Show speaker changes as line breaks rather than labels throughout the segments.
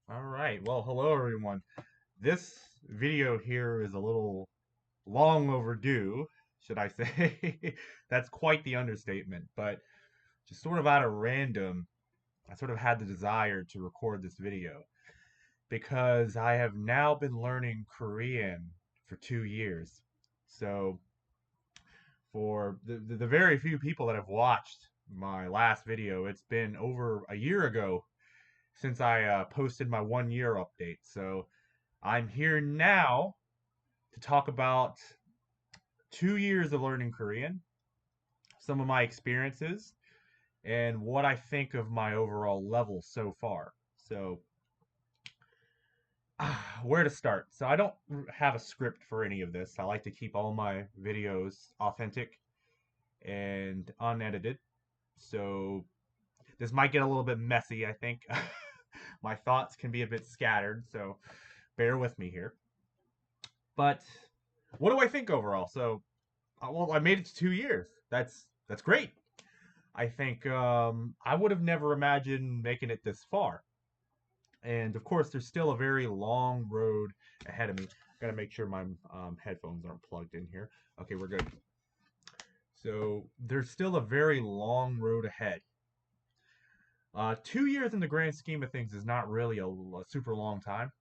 All right. Well, hello everyone. This video here is a little long overdue, should I say? That's quite the understatement, but just sort of out of random, I sort of had the desire to record this video because I have now been learning Korean for 2 years. So, for the very few people that have watched my last video, it's been over a year ago since I posted my 1 year update. So, I'm here now to talk about 2 years of learning Korean, some of my experiences, and what I think of my overall level so far. So, where to start? So, I don't have a script for any of this. I like to keep all my videos authentic and unedited. So, this might get a little bit messy, I think. My thoughts can be a bit scattered, so bear with me here. But what do I think overall? So, well, I made it to 2 years. That's great. I think I would have never imagined making it this far. And of course, there's still a very long road ahead of me. Gotta make sure my headphones aren't plugged in here. Okay, we're good. So there's still a very long road ahead. 2 years in the grand scheme of things is not really a super long time,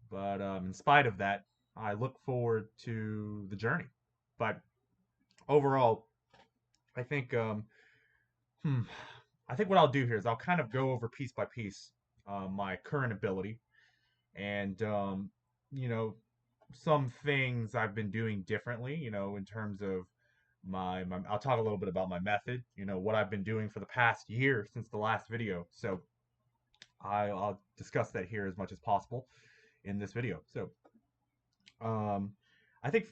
but in spite of that, I look forward to the journey. But overall, I think Hmm. I think what I'll do here is I'll kind of go over piece by piece my current ability and you know some things I've been doing differently. In terms of my I'll talk a little bit about my method. What I've been doing for the past year since the last video. So I'll discuss that here as much as possible in this video. So um, I think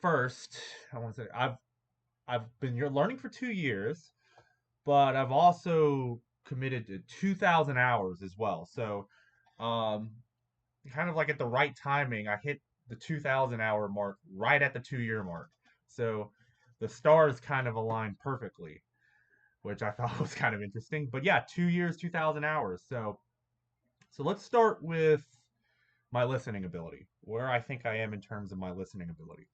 first I want to say I've been learning for 2 years, but I've also committed to 2,000 hours as well. So, um, kind of like at the right timing, I hit the 2,000 hour mark right at the 2 year mark. So, the stars kind of aligned perfectly, which I thought was kind of interesting. But yeah, 2 years, 2,000 hours. So let's start with my listening ability, where I think I am in terms of my listening ability.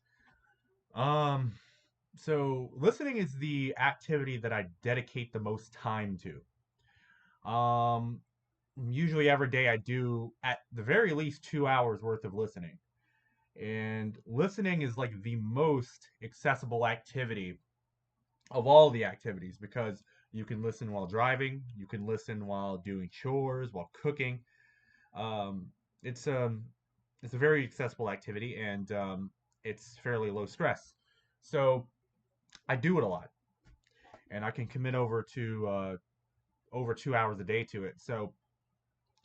Um, so listening is the activity that I dedicate the most time to. Usually every day I do at the very least 2 hours worth of listening. And listening is like the most accessible activity of all the activities because you can listen while driving, you can listen while doing chores, while cooking. Um, it's um, it's a very accessible activity and it's fairly low stress. So I do it a lot, and I can commit over 2 hours a day to it. So,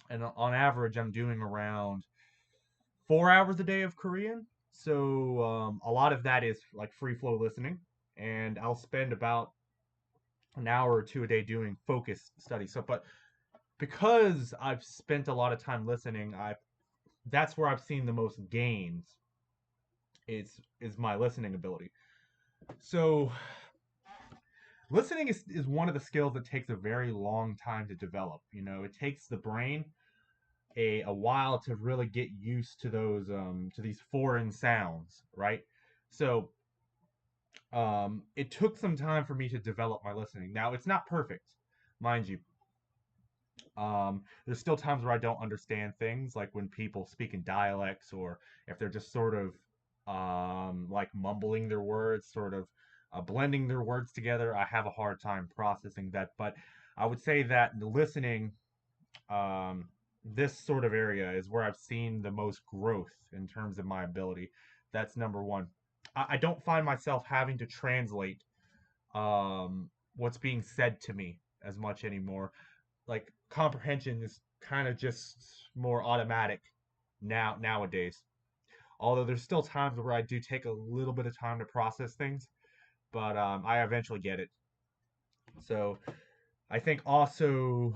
and on average, I'm doing around 4 hours a day of Korean. So a lot of that is like free flow listening, and I'll spend about an hour or two a day doing focused study. So, but because I've spent a lot of time listening, I that's where I've seen the most gains. Is my listening ability. So listening is one of the skills that takes a very long time to develop. It takes the brain a while to really get used to those to these foreign sounds, right? So it took some time for me to develop my listening. Now it's not perfect, mind you. There's still times where I don't understand things, like when people speak in dialects, or if they're just sort of like mumbling their words, sort of blending their words together. I have a hard time processing that, but I would say that the listening, um, this sort of area is where I've seen the most growth in terms of my ability. That's number one. I don't find myself having to translate what's being said to me as much anymore. Like comprehension is kind of just more automatic nowadays. Although there's still times where I do take a little bit of time to process things, but I eventually get it. So I think also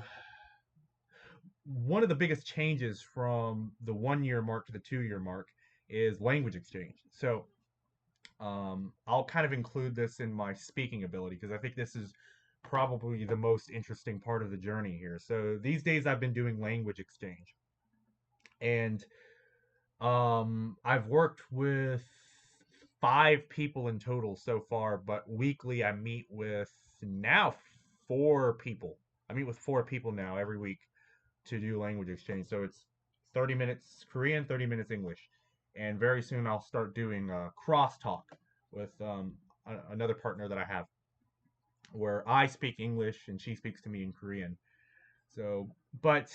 one of the biggest changes from the 1 year mark to the 2 year mark is language exchange. So I'll kind of include this in my speaking ability because I think this is probably the most interesting part of the journey here. So these days I've been doing language exchange, and I've worked with 5 people in total so far, but weekly I meet with now 4 people. I meet with 4 people now every week to do language exchange. So it's 30 minutes Korean, 30 minutes English. And very soon I'll start doing crosstalk with another partner that I have where I speak English and she speaks to me in Korean. So, but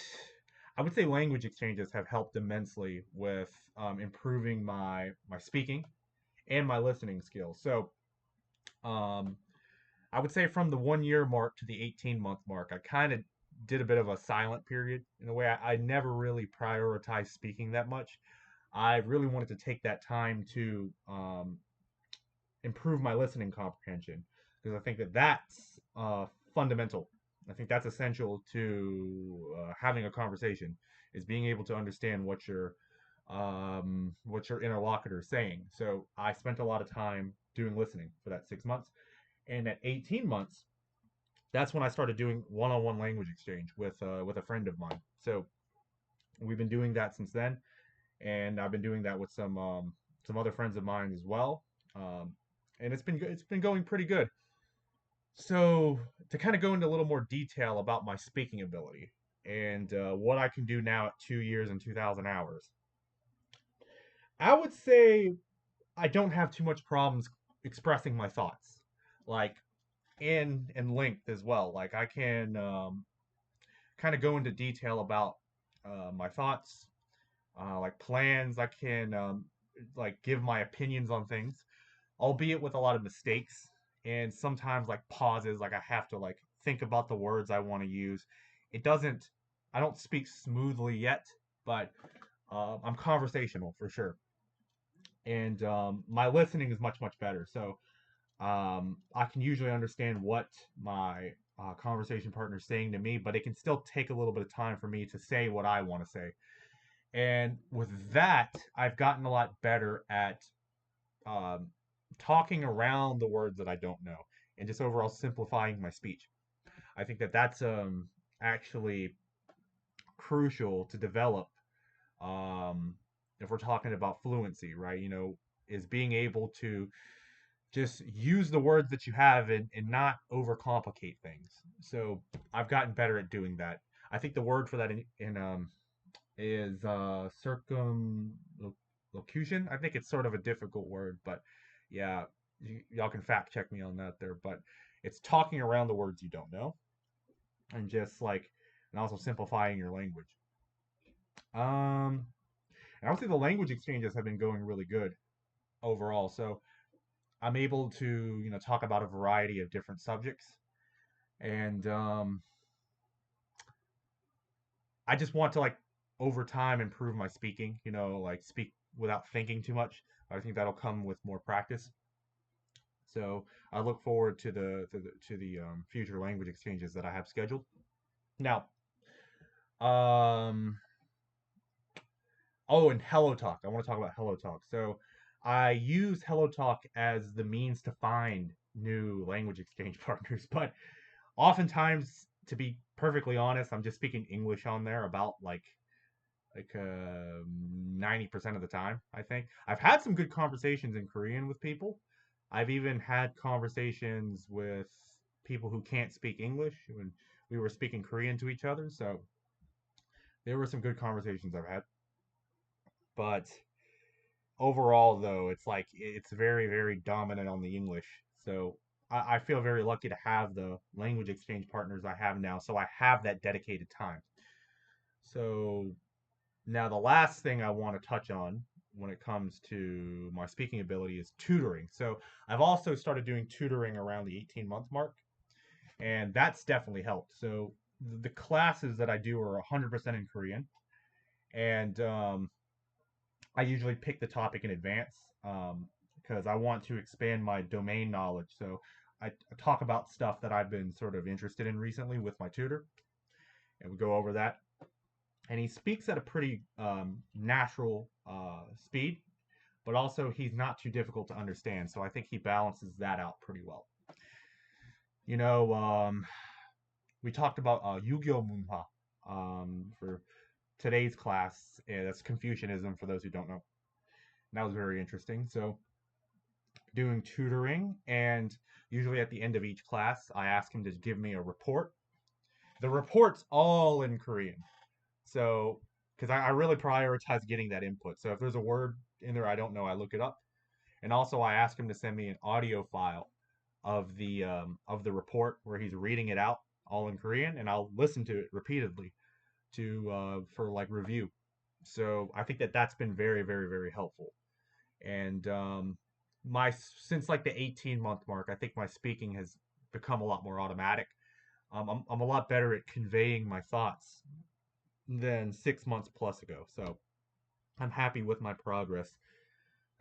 I would say language exchanges have helped immensely with improving my speaking and my listening skills. So, um, I would say from the 1 year mark to the 18-month mark, I kind of did a bit of a silent period in a way. I never really prioritized speaking that much. I really wanted to take that time to improve my listening comprehension because I think that that's fundamental. I think that's essential to having a conversation is being able to understand what your interlocutor is saying. So I spent a lot of time doing listening for that 6 months, and at 18 months, that's when I started doing one-on-one language exchange with a friend of mine. So we've been doing that since then, and I've been doing that with some other friends of mine as well. Um, and it's been going pretty good. So to kind of go into a little more detail about my speaking ability and what I can do now at 2 years and 2,000 hours, I would say I don't have too much problems expressing my thoughts, like in length as well. Like I can kind of go into detail about my thoughts, like plans. I can like give my opinions on things, albeit with a lot of mistakes and sometimes like pauses. Like I have to like think about the words I want to use. It doesn't. I don't speak smoothly yet, but I'm conversational for sure, and my listening is much better. So I can usually understand what my conversation partner is saying to me, but it can still take a little bit of time for me to say what I want to say. And with that, I've gotten a lot better at um, talking around the words that I don't know and just overall simplifying my speech. I think that that's actually crucial to develop um, if we're talking about fluency, right? You know, is being able to just use the words that you have and not overcomplicate things. So I've gotten better at doing that. I think the word for that in is circumlocution. I think it's sort of a difficult word, but yeah, y'all can fact check me on that there. But it's talking around the words you don't know and just like, and also simplifying your language. Um, and I would say the language exchanges have been going really good overall. So I'm able to, you know, talk about a variety of different subjects. And I just want to like over time improve my speaking, you know, like speak without thinking too much. I think that'll come with more practice. So I look forward to the future language exchanges that I have scheduled. Now, um, oh, and HelloTalk. I want to talk about HelloTalk. So I use HelloTalk as the means to find new language exchange partners, but oftentimes, to be perfectly honest, I'm just speaking English on there about like 90% of the time, I think. I've had some good conversations in Korean with people. I've even had conversations with people who can't speak English when we were speaking Korean to each other. So there were some good conversations I've had. But overall, though, it's like it's very dominant on the English. So I feel very lucky to have the language exchange partners I have now. So I have that dedicated time. So now, the last thing I want to touch on when it comes to my speaking ability is tutoring. So, I've also started doing tutoring around the 18-month mark, and that's definitely helped. So, the classes that I do are 100% in Korean, and I usually pick the topic in advance because I want to expand my domain knowledge. So, I talk about stuff that I've been sort of interested in recently with my tutor, and we go over that. And he speaks at a pretty natural speed, but also he's not too difficult to understand. So I think he balances that out pretty well. You know, we talked about Yu-Gi-Oh! Munha for today's class. That's Confucianism for those who don't know. And that was very interesting. So, doing tutoring, and usually at the end of each class, I ask him to give me a report. The report's all in Korean. So, because I really prioritize getting that input. So, if there's a word in there I don't know, I look it up. And also, I ask him to send me an audio file of the report where he's reading it out all in Korean, and I'll listen to it repeatedly to for like review. So I think that that's been very, very, very helpful. And my since like the 18-month mark, I think my speaking has become a lot more automatic. I'm a lot better at conveying my thoughts than 6 months plus ago. So I'm happy with my progress.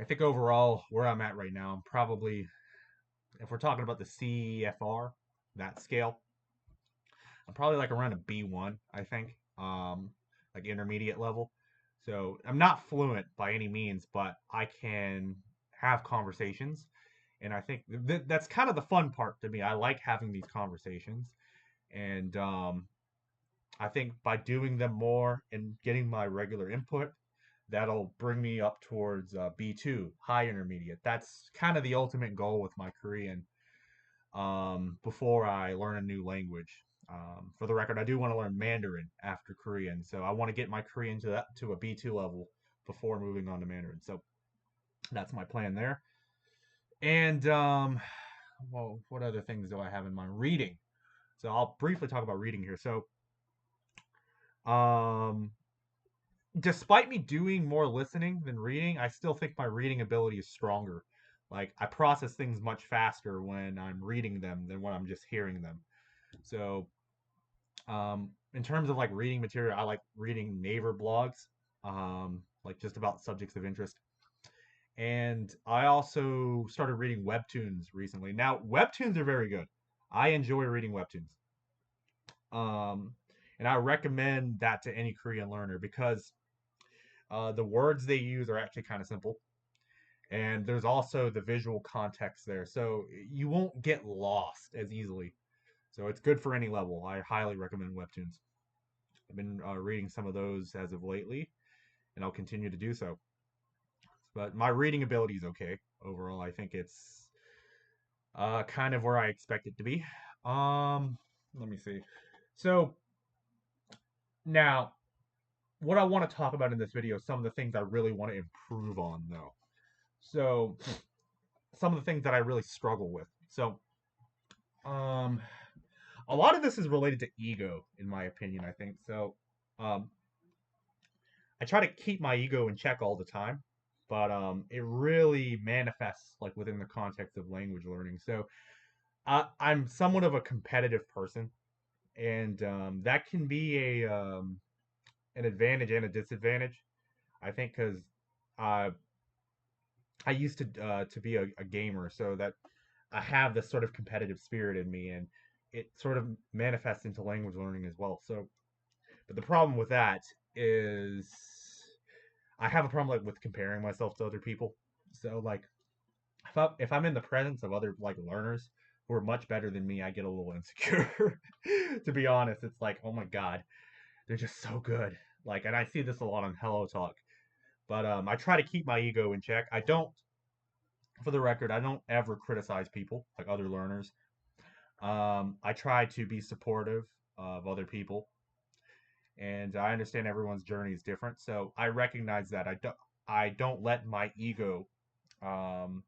I think overall, where I'm at right now, I'm probably, if we're talking about the CFR, that scale, I'm probably like around a B1, I think, like intermediate level. So I'm not fluent by any means, but I can have conversations. And I think that's kind of the fun part to me. I like having these conversations. And I think by doing them more and getting my regular input, that'll bring me up towards B2, high intermediate. That's kind of the ultimate goal with my Korean before I learn a new language. For the record, I do want to learn Mandarin after Korean, so I want to get my Korean to a B2 level before moving on to Mandarin. So that's my plan there. And well, what other things do I have in mind? Reading. So I'll briefly talk about reading here. So um, despite me doing more listening than reading, I still think my reading ability is stronger. Like I process things much faster when I'm reading them than when I'm just hearing them. So in terms of like reading material, I like reading Naver blogs, like just about subjects of interest. And I also started reading webtoons recently. Now, webtoons are very good. I enjoy reading webtoons. Um, and I recommend that to any Korean learner because the words they use are actually kind of simple. And there's also the visual context there. So you won't get lost as easily. So it's good for any level. I highly recommend webtoons. I've been reading some of those as of lately, and I'll continue to do so. But my reading ability is okay overall. I think it's kind of where I expect it to be. Um, Let me see. So now, what I want to talk about in this video, some of the things I really want to improve on, though. So some of the things that I really struggle with. So um, a lot of this is related to ego, in my opinion. I think so. Um, I try to keep my ego in check all the time, but it really manifests like within the context of language learning. So I'm somewhat of a competitive person, and that can be an advantage and a disadvantage. I think because uh, I used to be a gamer, so that I have this sort of competitive spirit in me, and it sort of manifests into language learning as well. So, but the problem with that is I have a problem like with comparing myself to other people. So like if I'm in the presence of other like learners who are much better than me, I get a little insecure. To be honest, it's like, oh my god, they're just so good. Like, and I see this a lot on Hello Talk. But I try to keep my ego in check. I don't, for the record, I don't ever criticize people like other learners. I try to be supportive of other people, and I understand everyone's journey is different. So I recognize that I don't let my ego um,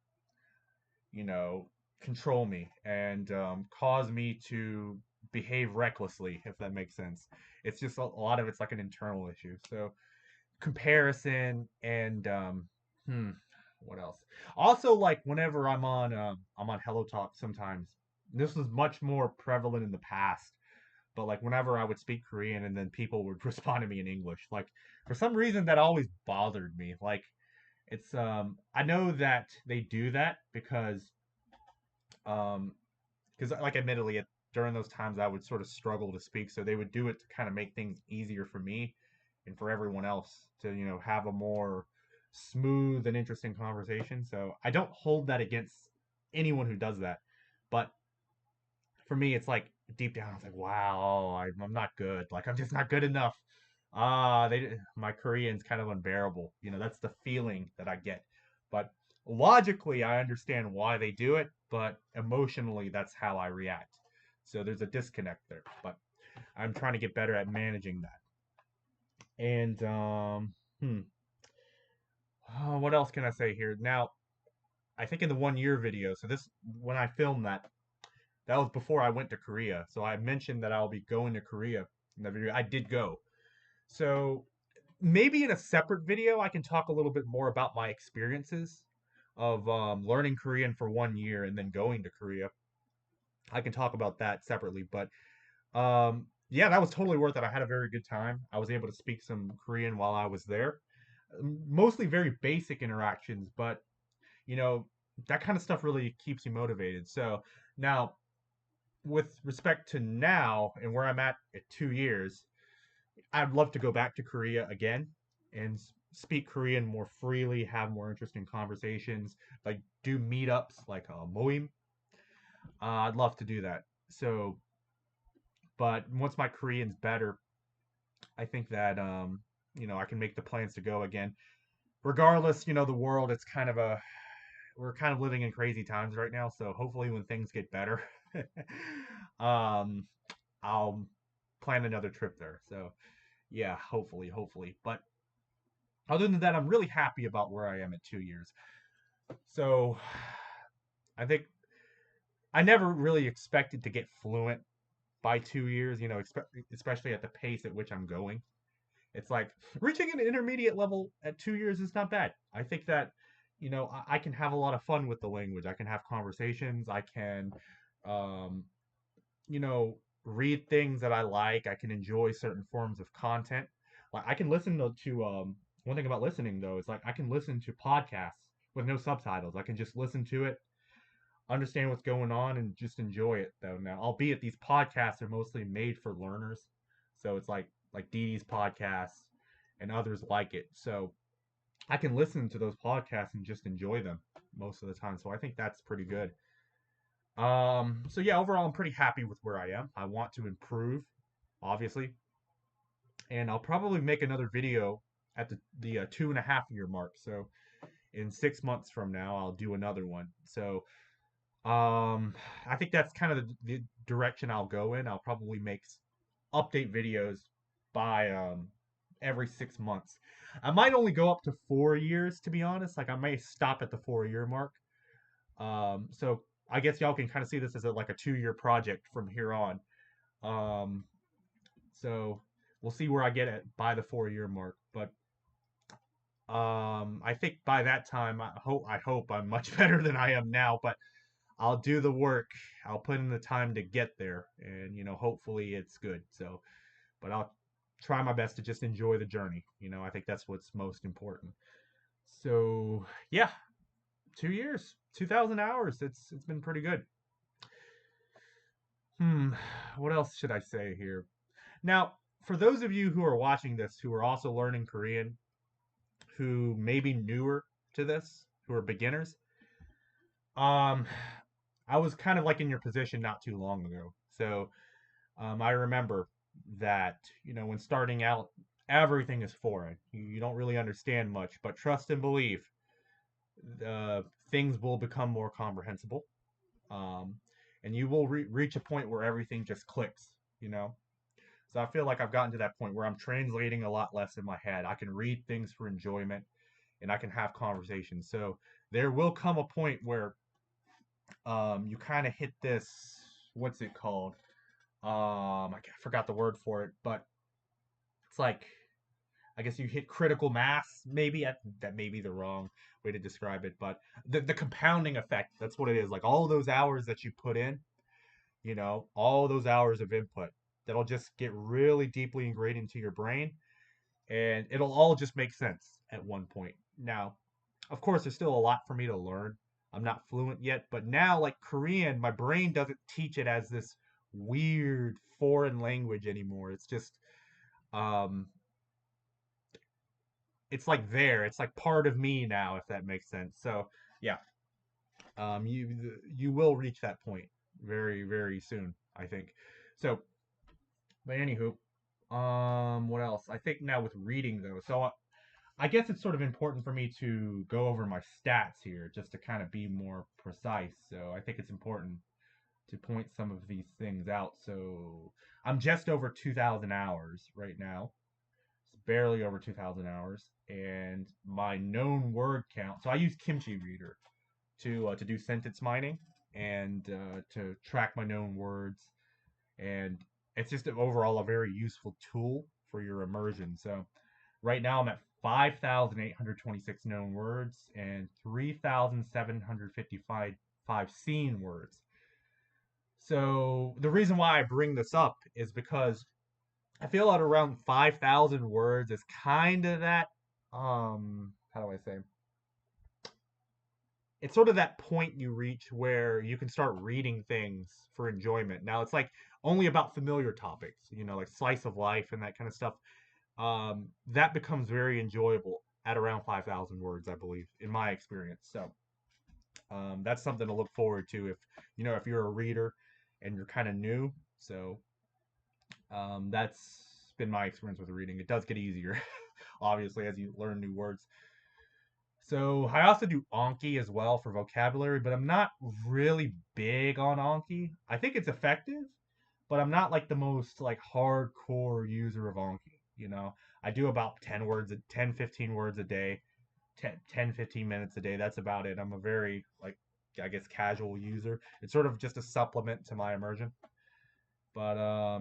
you know, control me and cause me to behave recklessly, if that makes sense. It's just a lot of it's like an internal issue. So comparison and hmm, what else? Also, like whenever I'm on Hello Talk, sometimes this was much more prevalent in the past. But like whenever I would speak Korean and then people would respond to me in English, like for some reason that always bothered me. Like it's I know that they do that um because like admittedly during those times I would sort of struggle to speak, so they would do it to kind of make things easier for me and for everyone else to have a more smooth and interesting conversation. So I don't hold that against anyone who does that, but for me, it's like deep down, I was like, wow, I'm not good. Like I'm just not good enough. My Korean's kind of unbearable. That's the feeling that I get. But logically, I understand why they do it, but emotionally, that's how I react. So there's a disconnect there. But I'm trying to get better at managing that. And what else can I say here? Now, I think in the 1 year video, so this when I filmed that was before I went to Korea. So I mentioned that I'll be going to Korea in the video. I did go. So maybe in a separate video, I can talk a little bit more about my experiences of learning Korean for 1 year and then going to Korea. I can talk about that separately, but yeah, that was totally worth it. I had a very good time. I was able to speak some Korean while I was there. Mostly very basic interactions, but you know, that kind of stuff really keeps you motivated. So now, with respect to now and where I'm at 2 years, I'd love to go back to Korea again and speak Korean more freely, have more interesting conversations, like do meetups like Moim. I'd love to do that. So, but once my Korean's better, I think that I can make the plans to go again. Regardless, the world, it's kind of a we're kind of living in crazy times right now, so hopefully when things get better, um I'll plan another trip there. So, yeah, hopefully. But other than that, I'm really happy about where I am at 2 years. So, I think I never really expected to get fluent by 2 years, especially at the pace at which I'm going. It's like reaching an intermediate level at 2 years is not bad. I think that, I can have a lot of fun with the language. I can have conversations. I can, um, you know, read things that I like. I can enjoy certain forms of content. Like I can listen to one thing about listening though is like I can listen to podcasts with no subtitles. I can just listen to it, understand what's going on, and just enjoy it though. Now, albeit these podcasts are mostly made for learners, so it's like Dee Dee's podcast and others like it. So I can listen to those podcasts and just enjoy them most of the time. So I think that's pretty good. So yeah, overall, I'm pretty happy with where I am. I want to improve, obviously, and I'll probably make another video at the 2.5 year mark. So in 6 months from now, I'll do another one. So I think that's kind of the direction I'll go in. I'll probably make update videos by every 6 months. I might only go up to 4 years to be honest. Like I may stop at the 4 year mark. So I guess y'all can kind of see this as like a 2 year project from here on. Um, so we'll see where I get at by the 4 year mark. But I think by that time, I hope I'm much better than I am now. But I'll do the work. I'll put in the time to get there, and hopefully it's good. So, but I'll try my best to just enjoy the journey. I think that's what's most important. So, yeah, 2 years, 2,000 hours. It's been pretty good. Hmm, what else should I say here? Now, for those of you who are watching this who are also learning Korean, who may be newer to this, who are beginners, um, I was kind of like in your position not too long ago. So, I remember that, when starting out, everything is foreign. You don't really understand much, but trust and believe, things will become more comprehensible. Um, and you will reach a point where everything just clicks, you know? So I feel like I've gotten to that point where I'm translating a lot less in my head. I can read things for enjoyment and I can have conversations. So there will come a point where you kind of hit this, what's it called? I forgot the word for it, but it's like I guess you hit critical mass. Maybe that may be the wrong way to describe it, but the compounding effect. That's what it is. Like all those hours that you put in, all those hours of input that'll just get really deeply ingrained into your brain, and it'll all just make sense at one point. Now, of course, there's still a lot for me to learn. I'm not fluent yet, but now, like Korean, my brain doesn't teach it as this weird foreign language anymore. It's just, um, it's like there. It's like part of me now, if that makes sense. So, yeah, you will reach that point very, very soon. I think. So, but anywho, what else? I think now with reading though, so I guess it's sort of important for me to go over my stats here just to kind of be more precise. So I think it's important to point some of these things out. So I'm just over 2,000 hours right now. It's barely over 2,000 hours, and my known word count. So I use Kimchi Reader to do sentence mining and to track my known words, and it's just overall a very useful tool for your immersion. So right now I'm at 5,826 known words and 3,755 seen words. So the reason why I bring this up is because I feel at around 5,000 words is kind of that, how do I say? It's sort of that point you reach where you can start reading things for enjoyment. Now it's like only about familiar topics, like slice of life and that kind of stuff. That becomes very enjoyable at around 5,000 words, I believe, in my experience. So that's something to look forward to if you're a reader and you're kind of new. So that's been my experience with reading. It does get easier, obviously, as you learn new words. So I also do Anki as well for vocabulary, but I'm not really big on Anki. I think it's effective, but I'm not like the most like hardcore user of Anki. I do about 10 words, 10, 15 words a day, 10, 15 minutes a day. That's about it. I'm a very like, I guess, casual user. It's sort of just a supplement to my immersion. But I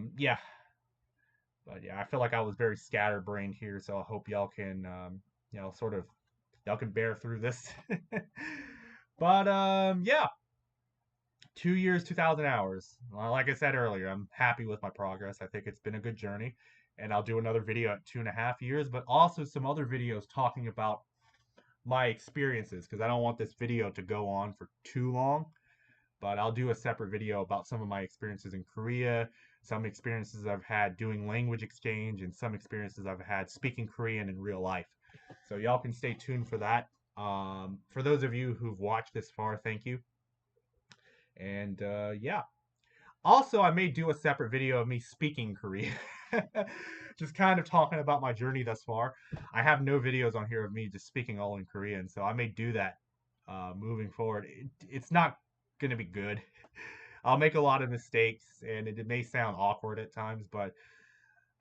feel like I was very scatterbrained here, so I hope y'all can sort of y'all can bear through this. But 2 years, 2,000 hours. Well, like I said earlier, I'm happy with my progress. I think it's been a good journey, and I'll do another video at 2.5 years, but also some other videos talking about my experiences because I don't want this video to go on for too long. But I'll do a separate video about some of my experiences in Korea, some experiences I've had doing language exchange, and some experiences I've had speaking Korean in real life. So y'all can stay tuned for that. For those of you who've watched this far, thank you. And yeah. Also, I may do a separate video of me speaking Korean. Just kind of talking about my journey thus far. I have no videos on here of me just speaking all in Korean, so I may do that moving forward. It's not going to be good. I'll make a lot of mistakes, and it may sound awkward at times, but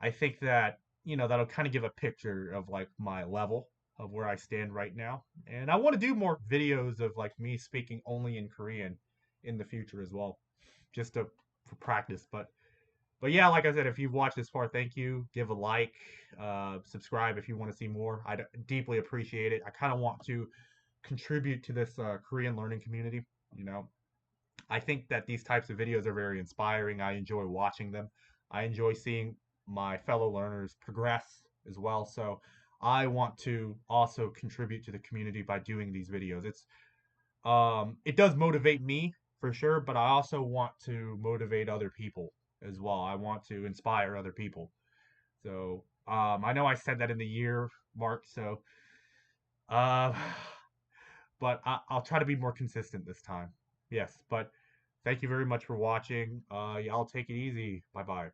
I think that, that'll kind of give a picture of like my level of where I stand right now. And I want to do more videos of like me speaking only in Korean in the future as well, just for practice. But yeah, like I said, if you've watched this far, thank you. Give a like, subscribe if you want to see more. I deeply appreciate it. I kind of want to contribute to this Korean learning community. You know, I think that these types of videos are very inspiring. I enjoy watching them. I enjoy seeing my fellow learners progress as well. So I want to also contribute to the community by doing these videos. It does motivate me for sure, but I also want to motivate other people as well. I want to inspire other people. So I know I said that in the year mark, so uh, but I'll try to be more consistent this time. Yes, but thank you very much for watching. Y'all take it easy. Bye bye.